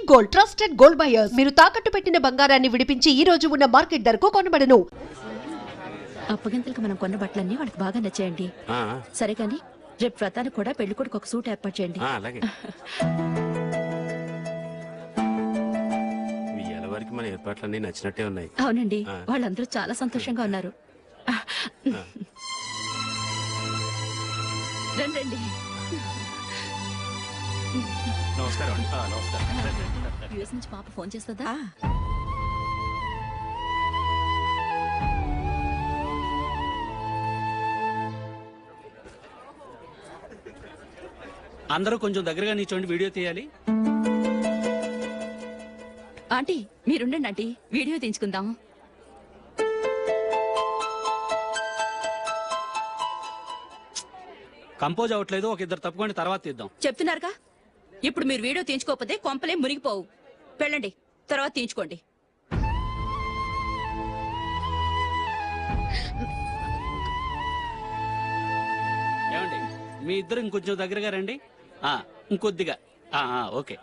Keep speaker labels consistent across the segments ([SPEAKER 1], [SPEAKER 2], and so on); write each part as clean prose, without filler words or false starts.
[SPEAKER 1] Gold, trusted gold buyers. మీరు తాకట్టు పెట్టిన బంగారాన్ని విడిపించి ఈ రోజు ఉన్న మార్కెట్ ధరకు కొనబడను.
[SPEAKER 2] అప్పగింతలకు మనం కొన్న బట్టలన్నీ వాళ్ళకి బాగా నచ్చాయండి. సరే కానీ రేపు వ్రతానికి కూడా పెళ్లి కొడుకు ఒక సూట్ ఏర్పాటు చేయండి.
[SPEAKER 3] వరకు మన ఏర్పాట్లన్నీ నచ్చినట్టే ఉన్నాయి.
[SPEAKER 2] అవునండి, వాళ్ళందరూ చాలా సంతోషంగా ఉన్నారు. రండి.
[SPEAKER 3] నమస్కారం.
[SPEAKER 2] యూఎస్ నుంచి పాప ఫోన్ చేస్తుందా?
[SPEAKER 4] అందరూ కొంచెం దగ్గరగా నిల్చోండి, వీడియో తీయాలి.
[SPEAKER 2] ఆంటీ మీరుండండి ఆంటీ, వీడియో తీయించుకుందాం.
[SPEAKER 4] కంపోజ్ అవ్వట్లేదు, ఒక ఇద్దరు తప్పుకోండి, తర్వాత తీద్దాం.
[SPEAKER 2] చెప్తున్నారుగా, ఇప్పుడు మీరు వీడియో తీయించుకోకపోతే కొంపలే మునిగిపోవు. వెళ్ళండి, తర్వాత తీయించుకోండి.
[SPEAKER 4] ఏమండి, మీ ఇద్దరు ఇంకొంచెం దగ్గరగా రండి. ఇంకొద్దిగా. ఓకే.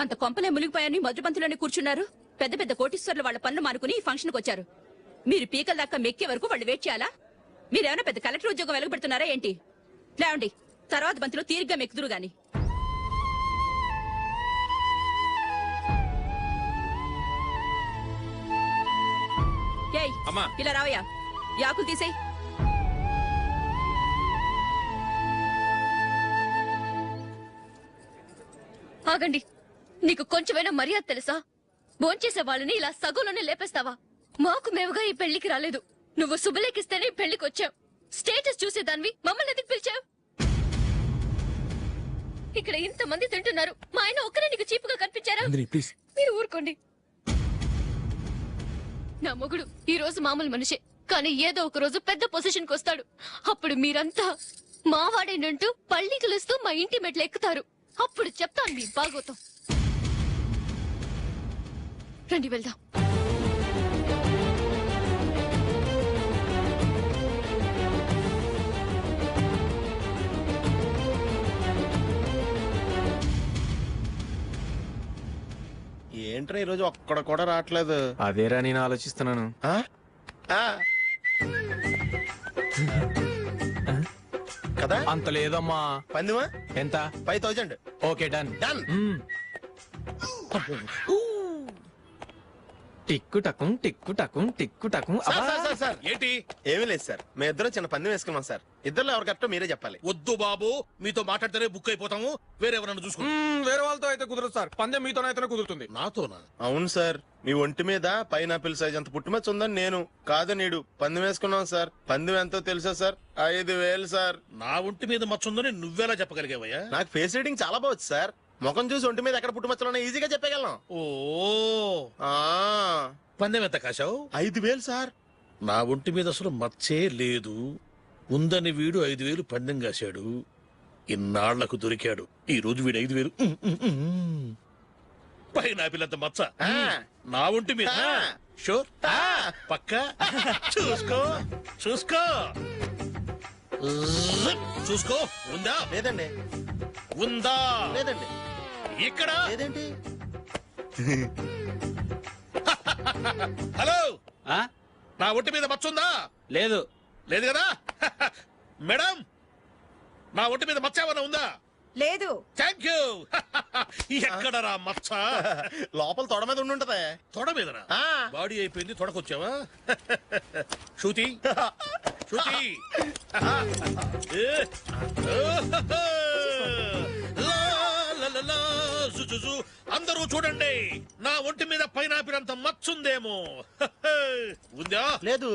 [SPEAKER 2] అంత కొంపలే మునిగిపోయాని మధురబంతులోనే కూర్చున్నారు. పెద్ద పెద్ద కోటీశ్వర్లు వాళ్ళ పనులు మానుకుని ఈ ఫంక్షన్కి వచ్చారు. మీరు పీకల దాకా మెక్కే వరకు వాళ్ళు వెయిట్ చేయాలా? మీరేమైనా పెద్ద కలెక్టర్ ఉద్యోగం వెలగబెడుతున్నారా ఏంటి? లేవండి, తర్వాత బంతిలో తీరిగ్గా మెక్కుదురు గాని. ఇలా రావయ్యా, యాకులు తీసేయ్.
[SPEAKER 5] ఆగండి, నీకు కొంచెమైనా మర్యాద తెలుసా? భోంచేసే వాళ్ళని ఇలా సగంలోనే లేపేస్తావా? మాకు మేముగా ఈ పెళ్లికి రాలేదు. నువ్వు శుభలేఖిస్తేనే ఈ పెళ్లికి వచ్చావు. స్టేటస్ చూసేదానివి మమ్మల్ని ఎందుకు పిలిచావు? ఇక్కడ ఇంతమంది తింటున్నారు, మా ఆయన ఒక్కరే నీకు చీపుగా కనిపించారా? మీరు ఊరుకోండి. నా మొగుడు ఈ రోజు మామూలు మనిషే, కానీ ఏదో ఒక రోజు పెద్ద పొజిషన్ కి వస్తాడు. అప్పుడు మీరంతా మావాడేనంటూ పళ్ళికలుస్తూ మా ఇంటి మెట్లు ఎక్కుతారు. అప్పుడు చెప్తాను మీ బాగోతం. రండి వెళ్దాం.
[SPEAKER 6] ఏంట్రా ఈరోజు ఒక్కడ కూడా రావట్లేదు?
[SPEAKER 3] అదేరా నేను ఆలోచిస్తున్నాను.
[SPEAKER 6] కదా
[SPEAKER 3] అంత లేదమ్మా.
[SPEAKER 6] పందిమా
[SPEAKER 3] ఎంత?
[SPEAKER 6] 5000.
[SPEAKER 3] Okay, done.
[SPEAKER 6] డన్.
[SPEAKER 3] టిక్కు టకుం టిక్కు టకుం టిక్కు టకుం.
[SPEAKER 6] సార్ ఏంటి? ఏమీ లేదు సార్, మేము ఇద్దరు చిన్న పందెం వేసుకున్నాం సార్. ఇద్దరు ఎవరు కరెక్టో మీరే చెప్పాలి.
[SPEAKER 7] వద్దు బాబు, మీతో మాట్లాడితేనే బుక్ అయిపోతాము. వేరే ఎవరన్నా చూసుకుంటాం.
[SPEAKER 3] వేరే వాళ్ళతో అయితే కుదరదు సార్, పందెం మీతోనైతేనే కుదురుతుంది.
[SPEAKER 7] నాతోనా?
[SPEAKER 6] అవును సార్, మీ ఒంటి మీద పైనాపిల్ సైజ్ అంత పుట్టుమచ్చ ఉందని నేను కాదు నీడు పందెం వేసుకున్నాం సార్. పందెం ఎంతో తెలుసా సార్? 5000 సార్.
[SPEAKER 7] నా ఒంటి మీద మచ్చ ఉందని నువ్వెలా చెప్పగలిగావయ్యా?
[SPEAKER 6] నాకు ఫేస్ రీడింగ్ చాలా బాగుంది సార్. ముఖం చూసి ఒంటి మీద ఎక్కడ పుట్టుమచ్చలో ఈజీగా చెప్పగలను.
[SPEAKER 7] ఓ, పందెం ఎంత కాశావు?
[SPEAKER 6] 5000 సార్.
[SPEAKER 7] నా ఒంటి మీద అసలు మచ్చే లేదు. ఉందని వీడు 5000 పందెం కాశాడు. ఇన్నాళ్లకు దొరికాడు. ఈ రోజు వీడు 5000. పైనాపిల్ అంత మచ్చ నా ఒంటి మీద. షూర్? పక్క చూసుకో చూసుకో చూసుకో. ఉందా?
[SPEAKER 6] లేదండి.
[SPEAKER 7] ఉందా?
[SPEAKER 6] లేదండి.
[SPEAKER 7] ఇక్కడ
[SPEAKER 6] లేదేంటి?
[SPEAKER 7] హలో, నా ఒంటి మీద మచ్చ ఉందా?
[SPEAKER 4] లేదు.
[SPEAKER 7] లేదు కదా? మేడం, నా ఒంటి మీద మచ్చ ఏమన్నా ఉందా?
[SPEAKER 8] లేదు.
[SPEAKER 7] Thank you. ఎక్కడరా మచ్చ?
[SPEAKER 6] లోపల తొడ మీద ఉండుంటదే.
[SPEAKER 7] తొడ మీదనా? బాడీ అయిపోయింది, తొడకొచ్చావా? శృతి శృతి. అందరూ చూడండి, నా ఒంటి మీద పైనాపిల్ అంత మచ్చుందేమో. ఉందా?
[SPEAKER 6] లేదు.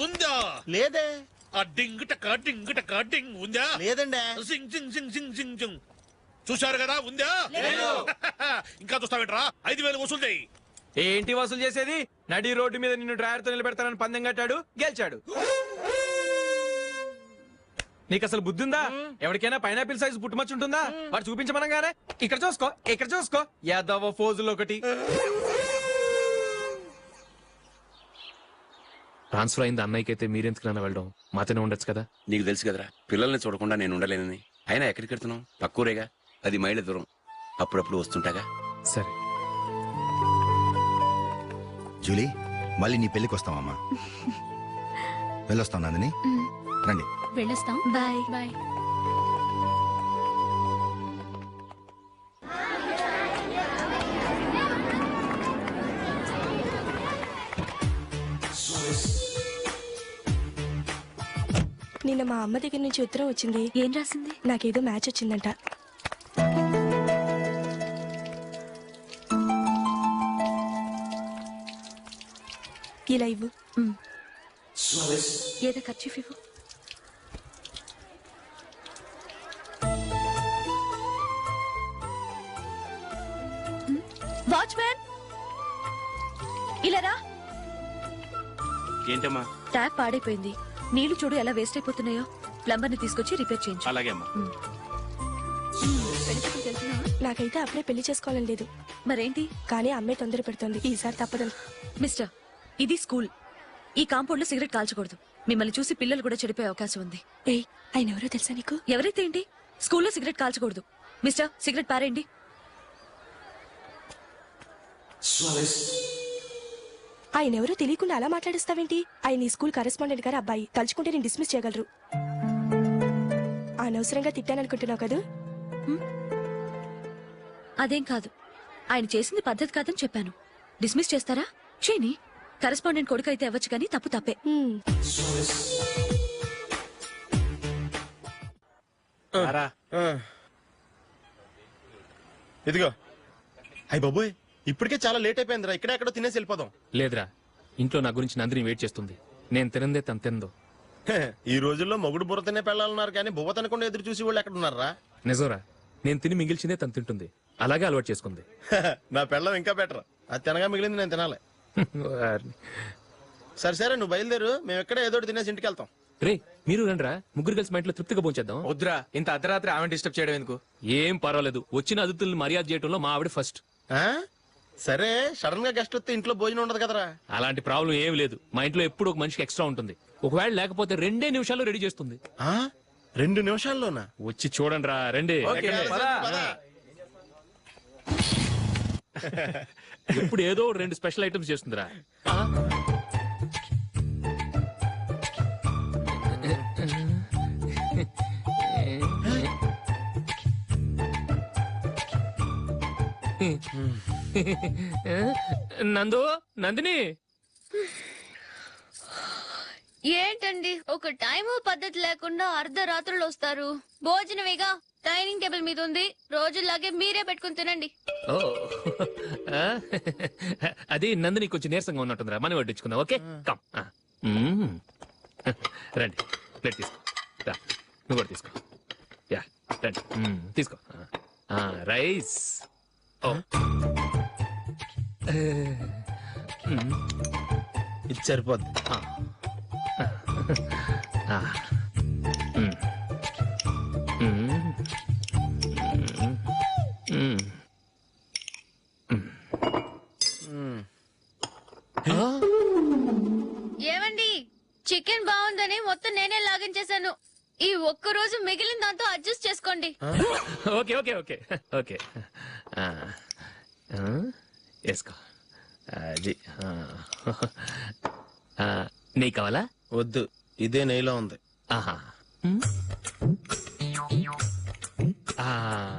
[SPEAKER 7] ఉందా?
[SPEAKER 6] లేదే.
[SPEAKER 7] ఆ డింగ్ టక డింగ్ టక డింగ్ ఉందా?
[SPEAKER 6] లేదండి.
[SPEAKER 7] సింగ్ సింగ్ సింగ్ సింగ్ సింగ్ సింగ్. చూశారు కదా? ఉందా? ఇంకా చూస్తావేట్రా? 5000 వసూలు చేయి.
[SPEAKER 3] ఏంటి వసూలు చేసేది? నడి రోడ్డు మీద నిన్ను డ్రైవర్ తో నిలబెడతానని పందెం కట్టాడు, గెలిచాడు. నీకు అసలు బుద్ధి ఉందా? ఎవరికైనా పైనాపిల్ సైజ్ పుట్టుమచ్చు ఉంటుందా? వాడు చూపించమనగానే ఇక్కడ చూసుకో, ఇక్కడ చూసుకో, యాదవ ఫోజులు ఒకటి.
[SPEAKER 8] ట్రాన్స్ఫర్ అయింది అన్నయ్యకి అయితే మీరెందుకు వెళ్ళడం? మాతోనే ఉండొచ్చు కదా.
[SPEAKER 9] నీకు తెలుసు కదరా, పిల్లల్ని చూడకుండా నేను ఉండలేనని. అయినా ఎక్కడికి వెళ్తున్నావు? పక్కూరేగా, 10 మైళ్ళ దూరం. అప్పుడప్పుడు వస్తుంటాగా.
[SPEAKER 8] సరే
[SPEAKER 10] జూలీ, మళ్ళీ నీ పెళ్లికి వస్తామమ్మా. వెళ్ళొస్తాం నందిని, రండి.
[SPEAKER 5] వెళ్ళొస్తాం. Bye bye.
[SPEAKER 11] నిన్న మా అమ్మ దగ్గర నుంచి ఉత్తరం వచ్చింది.
[SPEAKER 5] ఏం రాసింది?
[SPEAKER 11] నాకేదో మ్యాచ్ వచ్చిందంట. ఇలా ఇవ్వు.
[SPEAKER 5] ఏదో ఖర్చు ఇవ్వు. వాచ్మ్యాన్, ఇలా రా.
[SPEAKER 9] ఏంటమ్మా?
[SPEAKER 5] ట్యాప్ పాడైపోయింది. నీళ్లు చూడు ఎలా వేస్ట్ అయిపోతున్నాయో. ప్లంబర్ ని తీసుకొచ్చి రిపేర్ చేయించు.
[SPEAKER 9] అలాగే అమ్మా.
[SPEAKER 11] నాకైతే అప్పుడే పెళ్లి చేసుకోవాలని లేదు.
[SPEAKER 5] మరేంటి?
[SPEAKER 11] కానీ అమ్మే తొందర పెడుతోంది. ఈసారి తప్పదు.
[SPEAKER 5] మిస్టర్, ఇది స్కూల్. ఈ కాంపౌండ్ లో సిగరెట్ కాల్చకూడదు. మిమ్మల్ని చూసి పిల్లలు కూడా చెడిపోయే అవకాశం ఉంది.
[SPEAKER 11] ఏయ్, ఆయన ఎవరో తెలుసా నీకు?
[SPEAKER 5] ఎవరైతే ఏంటి, స్కూల్లో సిగరెట్ కాల్చకూడదు. మిస్టర్, సిగరెట్ పారేయండి.
[SPEAKER 11] ఆయన ఎవరో తెలియకుండా అలా మాట్లాడిస్తావేంటి? ఆయన ఈ స్కూల్ కరెస్పాండెంట్ గారు అబ్బాయి. తలుచుకుంటే నేను డిస్మిస్ చేయగలరు. అనవసరంగా తిట్టాననుకుంటున్నావు కదా?
[SPEAKER 5] అదేం కాదు. ఆయన చేసింది పద్ధతి కాదని చెప్పాను. డిస్మిస్ చేస్తారా? చేయని. కరెస్పాండెంట్ కొడుకు అయితే అవ్వచ్చు కానీ తప్పు తప్పే.
[SPEAKER 6] ఇదిగో. అయ్య బాబోయ్, ఇప్పటికే చాలా లేట్ అయిపోయిందిరా. ఇక్కడే ఎక్కడో తినేసి వెళ్ళిపోదాం.
[SPEAKER 8] లేదురా, ఇంట్లో నా గురించి నందిని వెయిట్ చేస్తుంది. నేను తినందే తను తిందో.
[SPEAKER 6] ఈ రోజుల్లో మొగుడు బుర్ర తినే పెళ్ళాలన్నారు కానీ బువ్వ తినకుండా ఎదురు చూసి వాళ్ళు ఎక్కడ ఉన్నారా?
[SPEAKER 8] నిజంరా, నేను తిని మిగిల్చిందే తను తింటుంది. అలాగే అలవాటు చేసుకుంది.
[SPEAKER 6] నా పెళ్ళం ఇంకా బెటర్. అది తినగా మిగిలింది నేను తినాలి. సరే సరే, నువ్వు బయలుదేరు. మేము ఎక్కడే ఏదో తినేసి ఇంటికి వెళ్తాం.
[SPEAKER 8] రే, మీరు రండిరా, ముగ్గురు కలిసి మా ఇంట్లో తృప్తిగా పోంచేద్దాం.
[SPEAKER 3] వద్దురా, ఇంత అర్ధరాత్రి ఆమె డిస్టర్బ్ చేయడం ఎందుకు?
[SPEAKER 8] ఏం పర్వాలేదు, వచ్చిన అతిథుల్ని మర్యాద చేయడంలో మా ఆవిడ ఫస్ట్.
[SPEAKER 6] ఆ? సరే, సడన్ గా గెస్ట్ వస్తే ఇంట్లో భోజనం ఉండదు కదరా?
[SPEAKER 8] అలాంటి ప్రాబ్లం ఏమి లేదు. మా ఇంట్లో ఎప్పుడు ఒక మనిషికి ఎక్స్ట్రా ఉంటుంది. ఒకవేళ లేకపోతే 2 నిమిషాల్లో రెడీ చేస్తుంది.
[SPEAKER 6] 2 నిమిషాల్లోనా?
[SPEAKER 8] వచ్చి చూడండి రా, రండి. ఇప్పుడు ఏదో 2 స్పెషల్ ఐటమ్స్ చేస్తుందిరా. నందు, నందిని.
[SPEAKER 5] ఏంటండి ఒక టైము పద్ధతి లేకుండా అర్ధరాత్రులు వస్తారు? భోజనమేగా డైనింగ్ టేబుల్ మీద ఉంది. రోజులాగే మీరే పెట్టుకుని తినండి.
[SPEAKER 8] ఓ, అది నందిని కొంచెం నీరసంగా ఉన్నట్టుందిరా. మనం వడ్డించుకుందాం. Okay, come. రండి, ప్లేట్ తీసుకో. రా, నువ్వు కూడా తీసుకో. యా, రండి, తీసుకో. రైస్. ఓ,
[SPEAKER 6] ఇది సరిపోద్ది.
[SPEAKER 5] ఏమండి, చికెన్ బాగుందని మొత్తం నేనే లాగించేశాను. ఈ ఒక్క రోజు మిగిలిన దాంతో అడ్జస్ట్ చేసుకోండి.
[SPEAKER 8] Okay okay okay okay. వేసుకో. అది నెయ్యి కావాలా?
[SPEAKER 6] వద్దు, ఇదే నెయ్యిలో ఉంది.
[SPEAKER 8] ఆహా,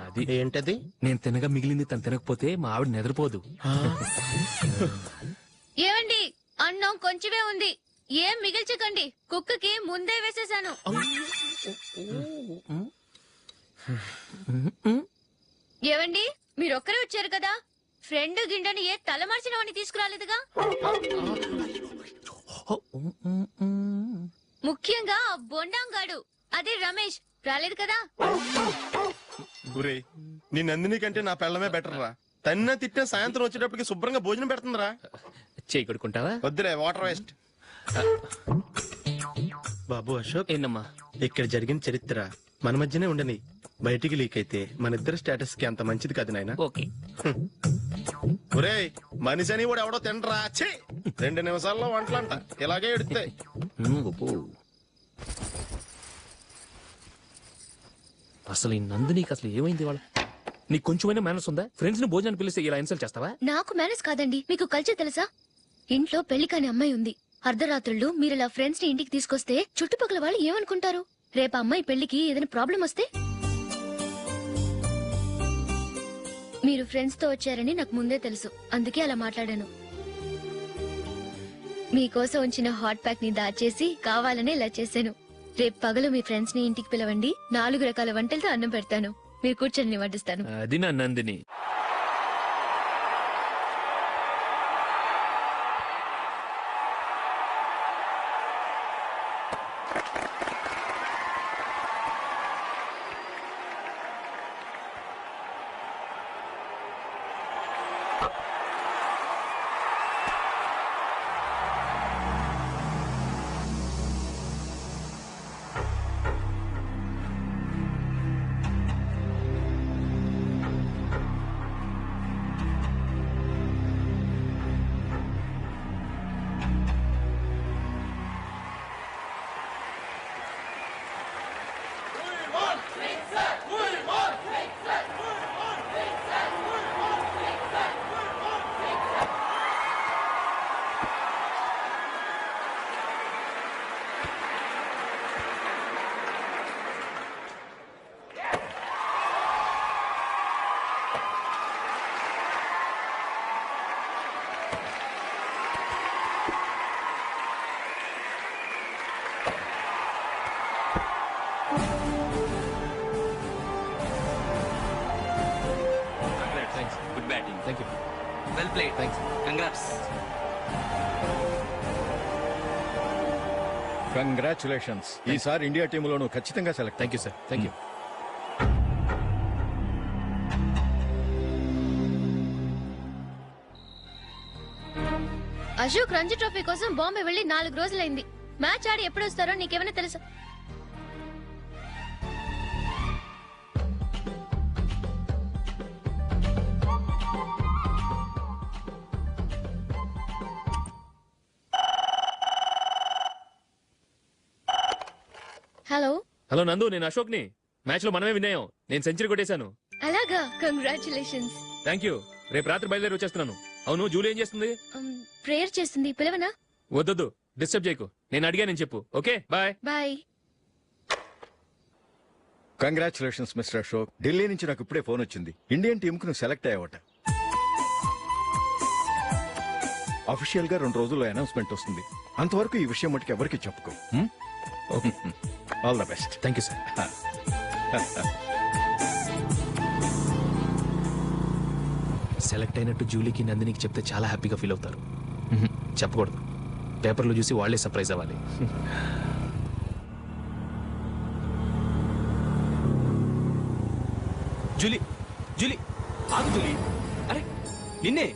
[SPEAKER 8] అది
[SPEAKER 6] ఏంటది?
[SPEAKER 8] నేను తినగా మిగిలింది తను తినకపోతే మా ఆవిడ నిద్రపోదు.
[SPEAKER 5] ఏమండి, అన్నం కొంచెమే ఉంది. ఏం మిగిల్చకండి. కుక్కకి ముందే వేసేసాను. ఏవండి, మీరొక్కరే వచ్చారు కదా, ఫ్రెండ్ గిండెని ఏ తలమార్చిన వాడిని తీసుకురాలేదుగా? ముఖ్యంగా బొండాంగాడు, అదే రమేష్, రాలేదు కదా?
[SPEAKER 6] గురే, నీ నందిని కంటే నా పెళ్ళమే బెటర్ రా. తన్న తిట్టిన సాయంత్రం వచ్చేటప్పటికి శుభ్రంగా భోజనం పెడుతుందిరా.
[SPEAKER 8] చేయి కొడుకుంటావా?
[SPEAKER 6] వద్దులే, వాటర్ వేస్ట్. బాబు అశోక్,
[SPEAKER 8] ఏంటమ్మా?
[SPEAKER 6] ఇక్కడ జరిగిన చరిత్ర మన మధ్యనే ఉండని, బయటికి లీక్ అయితే మన ఇద్దరు స్టేటస్ కి అంత మంచిది కాదు నాయన.
[SPEAKER 8] ఓకే.
[SPEAKER 6] ఒరేయ్, మనిషి అని కూడా ఎవడో తినరా. 2 నిమిషాల్లో వంటలంట ఇలాగే ఎడుతాయి.
[SPEAKER 8] అసలు ఈ నందినికి అసలు ఏమైంది? వాళ్ళ నీకు కొంచెమైనా మేనస్ ఉందా? ఫ్రెండ్స్ ని భోజనం పిలిస్తే ఇలా ఇన్సల్ట్ చేస్తావా?
[SPEAKER 5] నాకు మేనేజ్ కాదండి, మీకు కల్చర్ తెలుసా? ఇంట్లో పెళ్లి కాని అమ్మాయి ఉంది. అర్ధరాత్రుళ్ళు మీరు ఇలా ఫ్రెండ్స్ ని ఇంటికి తీసుకొస్తే చుట్టుపక్కల వాళ్ళు ఏమనుకుంటారు? రేపు అమ్మాయి పెళ్లికి ఏదైనా ప్రాబ్లం వస్తే? మీరు ఫ్రెండ్స్ తో వచ్చారని నాకు ముందే తెలుసు, అందుకే అలా మాట్లాడాను. మీకోసం ఉంచిన హాట్ ప్యాక్ ని దాచేసి కావాలనే ఇలా చేశాను. రేపు పగలు మీ ఫ్రెండ్స్ ని ఇంటికి పిలవండి, 4 రకాల వంటలతో అన్నం పెడతాను. మీరు కూర్చొని వడ్డిస్తాను.
[SPEAKER 8] అది నా Nandini.
[SPEAKER 9] Good batting.
[SPEAKER 8] Thank you.
[SPEAKER 9] Well played.
[SPEAKER 8] Thanks.
[SPEAKER 9] Congrats.
[SPEAKER 12] Congratulations. ఈసారి ఇండియా టీంలో నువ్వు ఖచ్చితంగా select.
[SPEAKER 8] Thank you sir. Thank you.
[SPEAKER 5] Ashok Ranji trophy కోసం బాంబే వెళ్లి 4 రోజులైంది. మ్యాచ్ ఆడి ఎప్పుడు వస్తారో నీకేమైనా తెలుసా? హలో
[SPEAKER 8] హలో నందు, నేను అశోక్ ని. మ్యాచ్ లో మనమే విన్ అయ్యాం. నేను సెంచరీ కొట్టేశాను.
[SPEAKER 5] అలాగా, కంగ్రాచులేషన్స్.
[SPEAKER 8] Thank you. రేపు రాత్రి బయలుదేరి వచ్చేస్తున్నాను. అవును, జూలీ ఏం చేస్తుంది?
[SPEAKER 5] ప్రేయర్ చేస్తుంది, పిలవనా?
[SPEAKER 8] వద్దొద్దు, డిస్టర్బ్ చేయకు. నేను అడిగానని చెప్పు. Okay, bye.
[SPEAKER 5] Bye.
[SPEAKER 12] Congratulations mister Ashok. Delhi నుంచి నాకు ఇప్పుడే ఫోన్ వచ్చింది. ఇండియన్ టీం కు నువ్వు సెలెక్ట్ అయ్యావట. అఫీషియల్ గా 2 రోజుల్లో అనౌన్స్మెంట్ వస్తుంది. అంతవరకు ఈ విషయం మటుకు ఎవరికి చెప్పుకో. All the best.
[SPEAKER 8] Thank you sir. Select అయినట్టు జూలీకి నందినికి చెప్తే చాలా హ్యాపీగా ఫీల్ అవుతారు. చెప్పకూడదు, పేపర్లో చూసి వాళ్లే సర్ప్రైజ్ అవ్వాలి.
[SPEAKER 3] జూలీ, జూలీ, ఆగు జూలీ. అరే నిన్నే.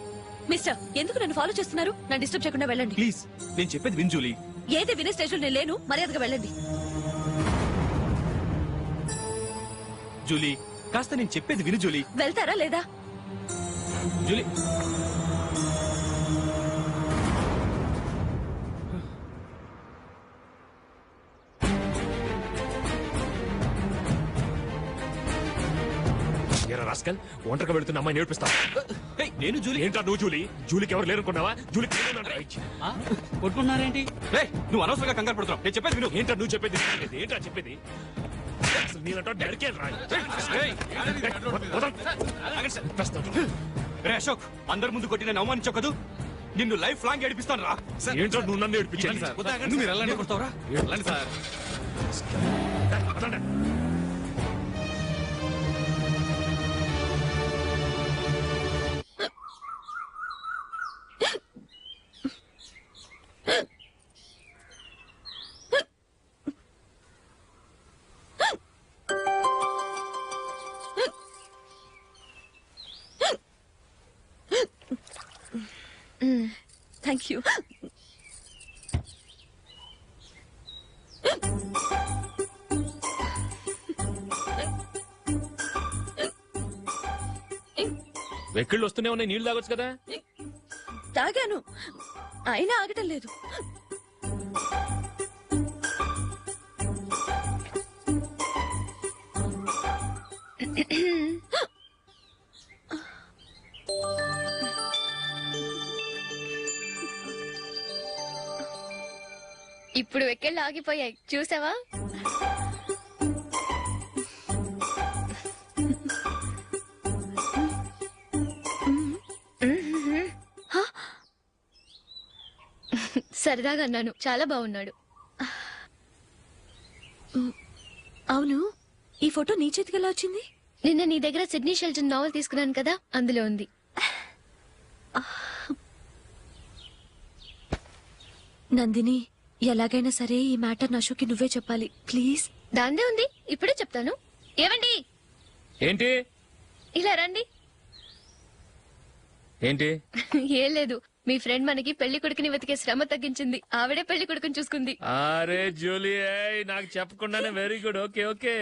[SPEAKER 2] మిస్టర్, ఎందుకు నన్ను ఫాలో చేస్తున్నారు? నన్ను డిస్టర్బ్ చేయకుండా వెళ్ళండి
[SPEAKER 3] ప్లీజ్. నేను చెప్పేది విన్ జూలీ.
[SPEAKER 2] ఏది వినే స్టేజ్ లో నేను లేను. మర్యాదగా వెళ్ళండి.
[SPEAKER 3] జూలీ, కాస్త నేను చెప్పేది విను జూలీ.
[SPEAKER 2] వెళ్తారా లేదా?
[SPEAKER 3] జూలీ,
[SPEAKER 8] రాస్కల్, ఒంటరిగా వెళ్తున్న అమ్మాయి నేర్పిస్తా.
[SPEAKER 3] నేను జూలీ.
[SPEAKER 8] ఏంటా నువ్వు జూలీ? జూలీకి ఎవరు లేరుకున్నావా? జూలీ
[SPEAKER 4] కొట్టుకున్నారేంటి?
[SPEAKER 3] నువ్వు అనవసరంగా కంగారు పడుతున్నావు. నేను చెప్పేది విను.
[SPEAKER 8] ఏంటా నువ్వు చెప్పేది? ఏంటా చెప్పేది? అసలు నీలంటో డరికే రా.
[SPEAKER 3] రే అశోక్, అందరి ముందు కొట్టి నేను అవమానించావు కదూ. నిన్ను లైఫ్ లాంగ్ ఏడిపిస్తాను రా.
[SPEAKER 8] ఏంటో నువ్వు నన్ను ఏడిపించాలి.
[SPEAKER 3] మీరు వెళ్ళండి. కొడతావురా? వెళ్ళండి సార్.
[SPEAKER 5] Thank you.
[SPEAKER 8] వెక్కిళ్ళు వస్తూనే ఉన్నాయి, నీళ్లు తాగొచ్చు కదా.
[SPEAKER 5] తాగాను, అయినా ఆగటం లేదు. ఇప్పుడు వెక్కెళ్ళు ఆగిపోయాయి, చూసావా? సరదాగా అన్నాను, చాలా బాగున్నాడు.
[SPEAKER 11] అవును, ఈ ఫోటో నీ చేతికి ఎలా వచ్చింది?
[SPEAKER 5] నిన్న నీ దగ్గర సిడ్నీ షెల్టన్ నావెల్ తీసుకున్నాను కదా, అందులో ఉంది.
[SPEAKER 11] నందిని, ఎలాగైనా సరే ఈ మ్యాటర్ అశోక్కి నువ్వే చెప్పాలి ప్లీజ్.
[SPEAKER 5] దాందే ఉంది, ఇప్పుడే చెప్తాను. ఏవండి,
[SPEAKER 8] ఏంటి
[SPEAKER 5] ఇలా రండి.
[SPEAKER 8] ఏంటి?
[SPEAKER 5] ఏం లేదు, మీ ఫ్రెండ్ మనకి పెళ్లి కొడుకుని వెతికే శ్రమ తగ్గించింది. ఆవిడే పెళ్లి కొడుకుని చూసుకుంది.
[SPEAKER 8] అరే జూలీ, నాకు చెప్పకుండానే వెరీ గుడ్. Okay okay.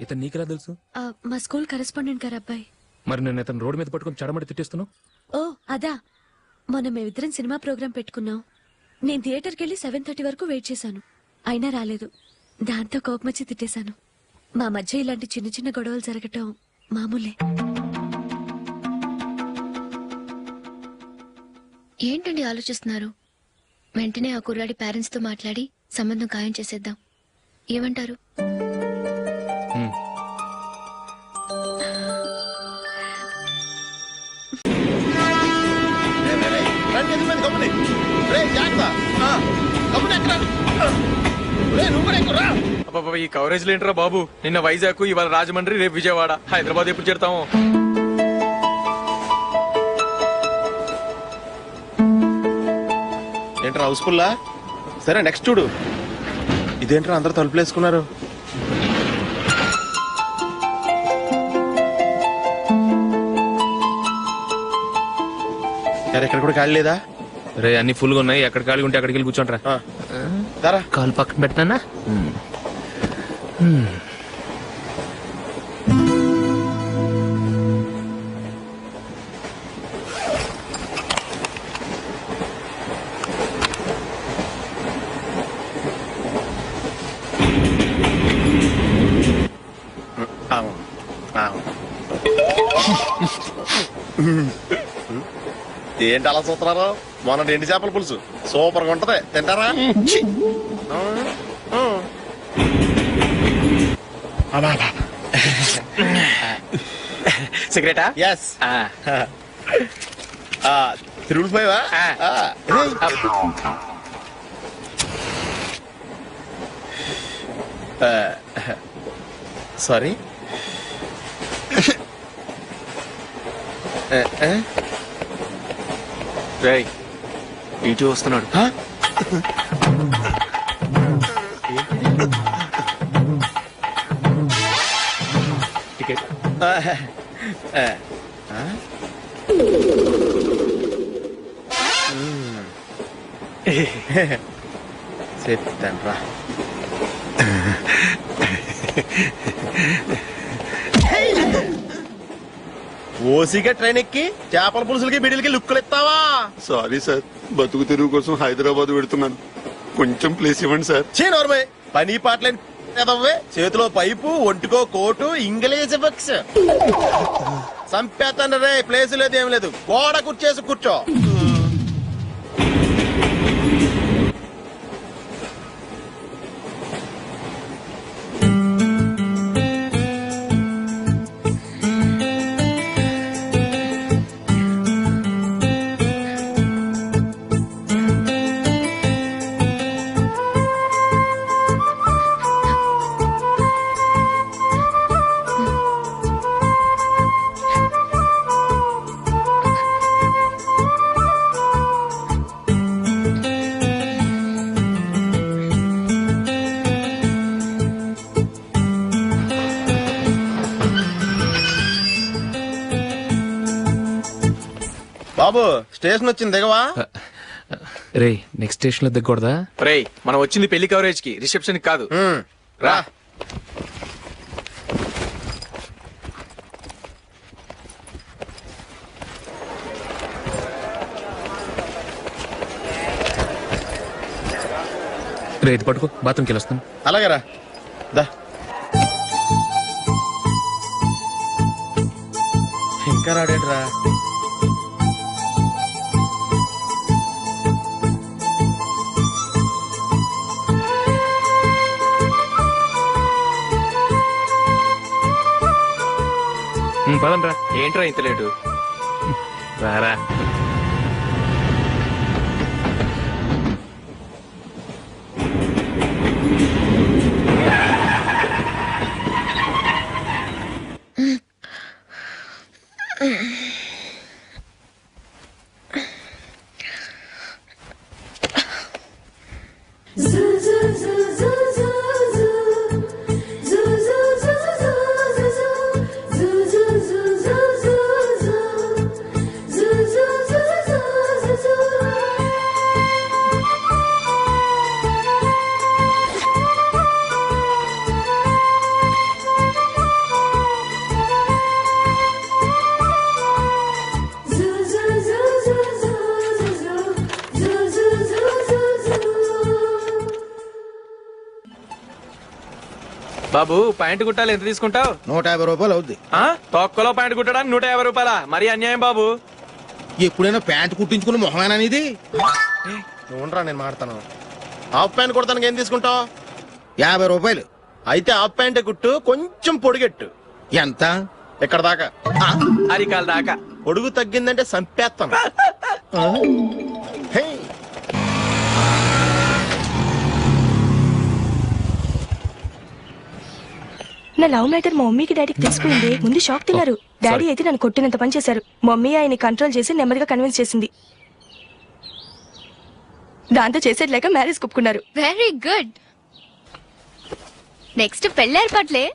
[SPEAKER 8] ఇతను నీకెలా తెలుసు?
[SPEAKER 11] మా స్కూల్ కరెస్పాండెంట్ గారు అబ్బాయి.
[SPEAKER 8] మరి నేను ఇతను రోడ్డు మీద పట్టుకుని చడమడి తిట్టేస్తున్నావు.
[SPEAKER 11] ఓ అదా, మొన్న మేమిద్దరం సినిమా ప్రోగ్రాం పెట్టుకున్నాం. నేను థియేటర్కి వెళ్ళి 7:30 వరకు వెయిట్ చేశాను, అయినా రాలేదు. దాంతో కోపమచ్చి తిట్టేశాను. మా మధ్య ఇలాంటి చిన్న చిన్న గొడవలు జరగటం మామూలే.
[SPEAKER 5] ఏంటండి ఆలోచిస్తున్నారు? వెంటనే ఆ కుర్రాడి పేరెంట్స్ తో మాట్లాడి సంబంధం ఖాయం చేసేద్దాం. ఏమంటారు?
[SPEAKER 3] ఈ కవరేజ్ లేంటరా బాబు. నిన్న వైజాగ్, ఇవాళ రాజమండ్రి, రేపు విజయవాడ, హైదరాబాద్ ఎప్పుడు చేరుతాము?
[SPEAKER 6] ఏంట్రా హౌస్ఫుల్లా? సరే నెక్స్ట్ చూడు. ఇదేంట్రా అందరూ తలుపులేసుకున్నారు? ఎక్కడ కూడా ఖాళీ లేదా?
[SPEAKER 8] రే, అన్ని ఫుల్ గా ఉన్నాయి. ఎక్కడ ఖాళీ ఉంటే అక్కడికి వెళ్ళి కూర్చోంటారా.
[SPEAKER 3] కాలు పక్కన పెట్టినా.
[SPEAKER 6] ఏంటి అలా చూస్తున్నారు? మొన్న ఎండి చేపల పులుసు సూపర్ గా ఉంటది, తింటారా?
[SPEAKER 3] సిగరెటా?
[SPEAKER 6] ఎస్. తిరుగులు పోయావా? సారీ.
[SPEAKER 3] రేయ్, ఇటు వస్తున్నాడు. టికెట్.
[SPEAKER 6] చెప్తాను రా. ఓసిగా ట్రైన్ ఎక్కి చేపల పులుసులకి బిడిలకి లుక్కులు ఇస్తావా?
[SPEAKER 13] సారీ సార్, బతుకు తెరువు కోసం హైదరాబాద్ పెడుతున్నాను, కొంచెం ప్లేస్ ఇవ్వండి సార్.
[SPEAKER 6] నోర్మే, పని పాటలేని ఎదవ్వే. చేతిలో పైపు, ఒంటికో కోటు, ఇంగ్లీష్ బుక్స్. సంపేతండ్రి రే, ప్లేస్ లేదు ఏం లేదు, గోడ కూర్చేసి కూర్చో. బాబు స్టేషన్ వచ్చింది దిగవా?
[SPEAKER 8] రే నెక్స్ట్ స్టేషన్ లో దిగకూడదా?
[SPEAKER 3] రే మనం వచ్చింది పెళ్లి కవరేజ్ కి, రిసెప్షన్ కాదు.
[SPEAKER 6] రా.
[SPEAKER 8] రే ఇది పట్టుకో, బాత్రూమ్కి వెళ్ళొస్తాను.
[SPEAKER 6] అలాగే రా. దా. ఇంకా రాడేట్రా?
[SPEAKER 8] పదండి రా.
[SPEAKER 3] ఏంట్రా ఇంత లేటు?
[SPEAKER 8] రారా.
[SPEAKER 3] బాబు ప్యాంట్ కుట్టాలి, ఎంత తీసుకుంటావు?
[SPEAKER 14] 150 రూపాయలు అవుద్ది.
[SPEAKER 3] తొక్కలో ప్యాంట్ కుట్టడానికి 150 రూపాయలా? మరి అన్యాయం బాబు.
[SPEAKER 14] ఎప్పుడైనా ప్యాంట్ కుట్టించుకున్న మొహమేనా ఇది?
[SPEAKER 6] ఉండరా నేను మాడతాను. హాఫ్ ప్యాంట్ కుడతానికి ఏం తీసుకుంటావు?
[SPEAKER 14] 50 రూపాయలు.
[SPEAKER 6] అయితే హాఫ్ ప్యాంటే కుట్టు, కొంచెం పొడిగెట్టు.
[SPEAKER 14] ఎంత?
[SPEAKER 6] ఎక్కడ దాకా?
[SPEAKER 3] అరికాల దాకా.
[SPEAKER 6] పొడుగు తగ్గిందంటే సంపేస్తాను.
[SPEAKER 15] నా లవ్ మ్యాటర్ మా మమ్మీకి డాడీకి తెలిసిపోయింది. ముందు షాక్ తిన్నారు. డాడీ అయితే నన్ను కొట్టినంత పని చేశారు. మమ్మీ ఆయన్ని కంట్రోల్ చేసి నెమ్మదిగా కన్విన్స్ చేసింది. దాంతో చేసేట్లేక మ్యారేజ్ ఒప్పుకున్నారు.
[SPEAKER 5] Very good. నెక్స్ట్ పెళ్లి ఏర్పాట్లే.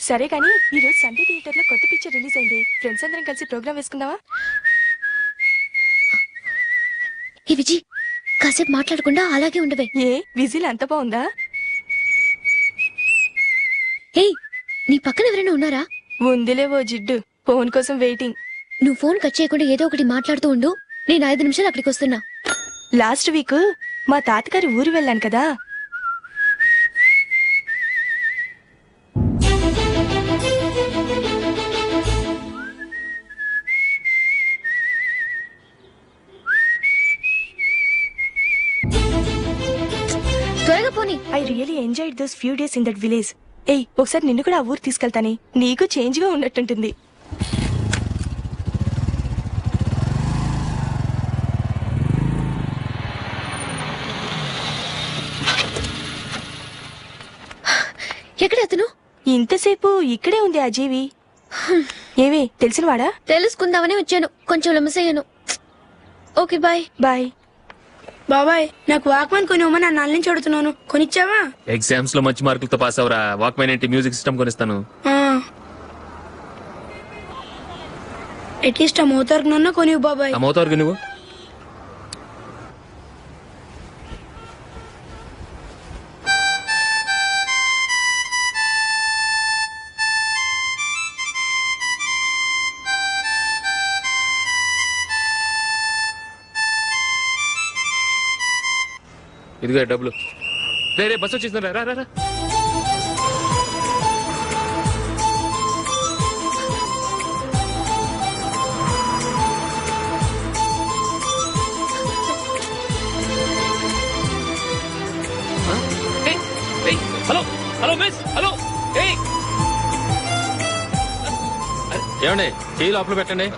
[SPEAKER 15] సరే కానీ ఈ రోజు సండే థియేటర్ లో కొత్త పిక్చర్ రిలీజ్ అయింది. ఫ్రెండ్స్ అందరం కలిసి ప్రోగ్రామ్ వేసుకుందావా?
[SPEAKER 5] ఈ విజి కాసేపు మాట్లాడకుండా అలాగే ఉండవే.
[SPEAKER 15] ఏ విజిల్ అంత బాగుందా?
[SPEAKER 5] ఏయ్ నీ పక్కన ఎవరైనా ఉన్నారా?
[SPEAKER 15] ఉందిలే ఓ జిడ్డు. ఫోన్ కోసం వెయిటింగ్.
[SPEAKER 5] నువ్వు ఫోన్ కట్ చేయకుండా ఏదో ఒకటి మాట్లాడుతూ ఉండు. నేను 5 నిమిషాలు అక్కడికి వస్తున్నా.
[SPEAKER 15] లాస్ట్ వీక్ మా తాతగారి ఊరు వెళ్ళాను కదా.
[SPEAKER 5] త్వరగా పోనీ.
[SPEAKER 15] I really enjoyed those few days in that village. ఏయ్ ఒకసారి నిన్ను కూడా ఆ ఊరు తీసుకెళ్తానే. నీకు చేంజ్ గా ఉన్నట్టుంటుంది.
[SPEAKER 5] ఎక్కడ అతను?
[SPEAKER 15] ఇంతసేపు ఇక్కడే ఉంది ఆ జీవి. ఏవి తెలిసినవాడా?
[SPEAKER 5] తెలుసుకుందామని వచ్చాను. కొంచెం లెమసయ్యాను. Okay bye.
[SPEAKER 15] బాయ్.
[SPEAKER 16] బాబాయ్ నాకు వాక్మన్ కొనివ్వమని నా నాన్న నుంచి అడుగుతున్నాను. కొనిచ్చావా?
[SPEAKER 8] ఎగ్జామ్స్ లో మంచి మార్కులతో పాస్ అవరా. వాక్మెన్ ఏంటి, మ్యూజిక్ సిస్టమ్ కొనిస్తాను.
[SPEAKER 16] అట్లీస్ట్ ఆ మోతార్కు నన్న కొనివ్వు బాబాయ్.
[SPEAKER 8] ఆ మోతార్కు నువ్వు ఇదిగో డబ్బులు. రే బస్ వచ్చేసింది. రా రా రా. Hello hello miss. హలో ఏమండి చెయ్యి లోపల పెట్టండి.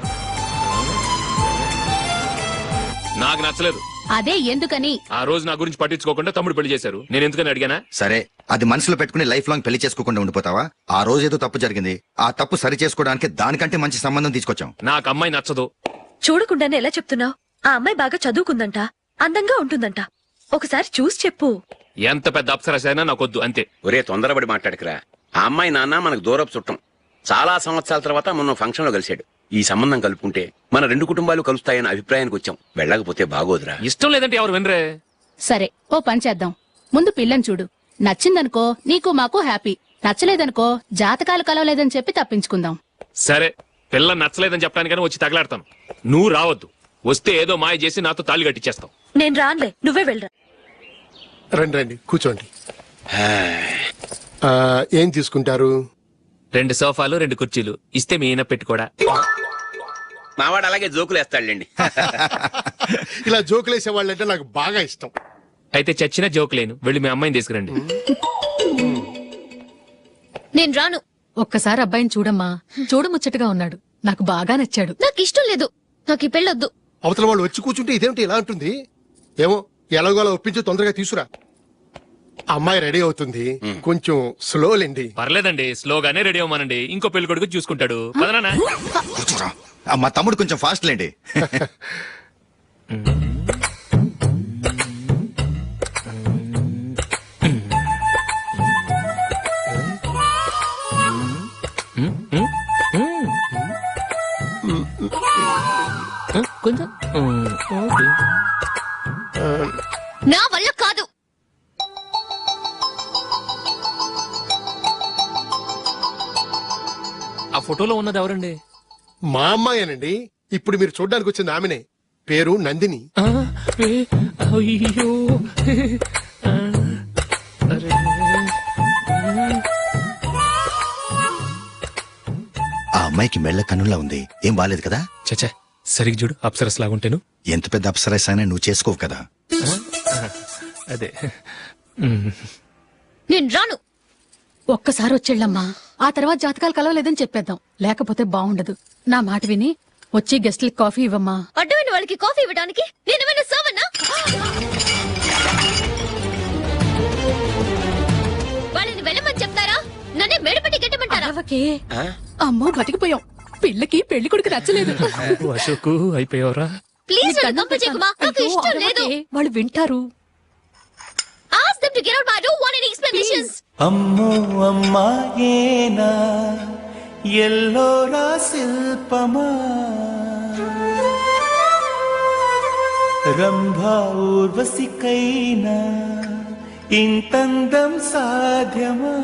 [SPEAKER 8] నాకు నచ్చలేదు.
[SPEAKER 2] అదే ఎందుకని
[SPEAKER 8] ఆ రోజు నా గురించి పట్టించుకోకుండా తమ్ముడు పెళ్లి చేశారు. నేను ఎందుకని అడిగానా?
[SPEAKER 10] సరే, అది మనసులో పెట్టుకుని లైఫ్ లాంగ్ పెళ్లి చేసుకోకుండా ఉండిపోతావా? ఆ రోజు ఏదో తప్పు జరిగింది, ఆ తప్పు సరి చేసుకోవడానికి దానికంటే మంచి సంబంధం తీసుకొచ్చాం.
[SPEAKER 8] నాకు అమ్మాయి నచ్చదు.
[SPEAKER 11] చూడకుండానే ఎలా చెప్తున్నావు? ఆ అమ్మాయి బాగా చదువుకుందంట, అందంగా ఉంటుందంట. ఒకసారి చూసి చెప్పు.
[SPEAKER 8] ఎంత పెద్ద అప్సరసైనా నాకొద్దు, అంతే.
[SPEAKER 9] ఒరే తొందరపడి మాట్లాడకురా. ఆ అమ్మాయి నాన్న మనకు దూరపు చుట్టం. చాలా సంవత్సరాల తర్వాత మొన్న ఫంక్షన్ లో కలిశాడు. ఈ సంబంధం కలుపుకుంటే మన రెండు కుటుంబాలు కలుస్తాయన్న అభిప్రాయానికి వచ్చాం. వెళ్ళకపోతే బాగోదురా.
[SPEAKER 8] ఇష్టం లేదంటే ఎవరు వినరే?
[SPEAKER 2] సరే ఓ పని చేద్దాం. ముందు పిల్లని చూడు. నచ్చిందనుకో నీకు మాకు హ్యాపీ. నచ్చలేదనుకో జాతకాలు కలవలేదని చెప్పి తప్పించుకుందాం.
[SPEAKER 8] సరే, పిల్ల నచ్చలేదని చెప్పడానికైనా వచ్చి తగలాడతాను. నువ్వు రావద్దు. వస్తే ఏదో మాయ చేసి నాతో తాళి కట్టించేస్తావు.
[SPEAKER 11] నేను రానులే, నువ్వే వెళ్ళరా.
[SPEAKER 17] రండి రండి కూర్చోండి. ఏం తీసుకుంటారు?
[SPEAKER 8] 2 సోఫాలు 2 కుర్చీలు ఇస్తే మీ ఈయన పెట్టుకోడా.
[SPEAKER 9] మావాడు అలాగే జోకులు వేస్తాడులేండి.
[SPEAKER 17] ఇలా జోకులేసే వాళ్ళంటే నాకు బాగా ఇష్టం.
[SPEAKER 8] అయితే చచ్చిన జోక్ లేను. వెళ్ళి మీ అమ్మాయిని తీసుకురండి.
[SPEAKER 5] నేను రాను.
[SPEAKER 2] ఒక్కసారి అబ్బాయిని చూడమ్మా. చూడముచ్చటగా ఉన్నాడు. నాకు బాగా నచ్చాడు.
[SPEAKER 5] నాకు ఇష్టం లేదు. నాకు ఈ పెళ్ళొద్దు.
[SPEAKER 17] అవతల వాళ్ళు వచ్చి కూర్చుంటే ఇదేమిటి ఇలా ఉంటుంది? ఏమో ఎలాగోలా ఒప్పించి తొందరగా తీసుకురా. అమ్మాయి రెడీ అవుతుంది, కొంచెం స్లో లేండి.
[SPEAKER 8] పర్లేదండి, స్లోగానే రెడీ అవ్వమానండి. ఇంకో పెళ్లి కొడుకు చూసుకుంటాడు. పదనా?
[SPEAKER 10] కూర్చోరా. మా తమ్ముడు కొంచెం ఫాస్ట్ లేండి.
[SPEAKER 8] కొంచెం
[SPEAKER 5] నా వల్ల కాదు.
[SPEAKER 8] ఆ ఫోటోలో ఉన్నది ఎవరండి?
[SPEAKER 17] మా అమ్మాయేనండి. ఇప్పుడు మీరు చూడడానికి వచ్చింది ఆమెనే. పేరు నందిని.
[SPEAKER 8] అయ్యో,
[SPEAKER 10] ఆ అమ్మాయికి మెళ్ళ కన్నులా ఉంది. ఏం బాలేదు కదా?
[SPEAKER 8] చచ్చా, సరిగ్గా చూడు. అప్సరస్ లాగుంటేను.
[SPEAKER 10] ఎంత పెద్ద అప్సరస్ అయినా నువ్వు చేసుకోవు కదా.
[SPEAKER 8] అదే.
[SPEAKER 5] నేను రాను.
[SPEAKER 2] ఒక్కసారి వచ్చేళ్ళమ్మా. ఆ తర్వాత జాతకాలు కలవలేదని చెప్పేద్దాం. లేకపోతే బాగుండదు. నా మాట విని వచ్చి గెస్ట్లకి కాఫీ ఇవ్వమ్మా.
[SPEAKER 5] అడ్డమైన వాళ్ళకి కాఫీ ఇవ్వడానికి నేనేమైనా సావన్నా? వాళ్ళని వెళ్ళమని చెప్తారా? నన్నే మేడపట్టి గెట్టమంటారా?
[SPEAKER 2] అమ్మో, బతికిపోయాం. పిల్లకి పెళ్లి కొడుకు నచ్చలేదు.
[SPEAKER 8] అశోకు అయిపోయావరా?
[SPEAKER 5] ప్లీజ్ కంపు చేయకుమా. నాకు ఇష్టం లేదు.
[SPEAKER 2] వాళ్ళు వింటారు.
[SPEAKER 5] Ask them to get out. I don't want any explanations.
[SPEAKER 18] అమ్మో అమ్మాయేనా ఎల్లోరా శిల్పమా రంభా ఊర్వశికైనా ఇంతందం సాధ్యమా?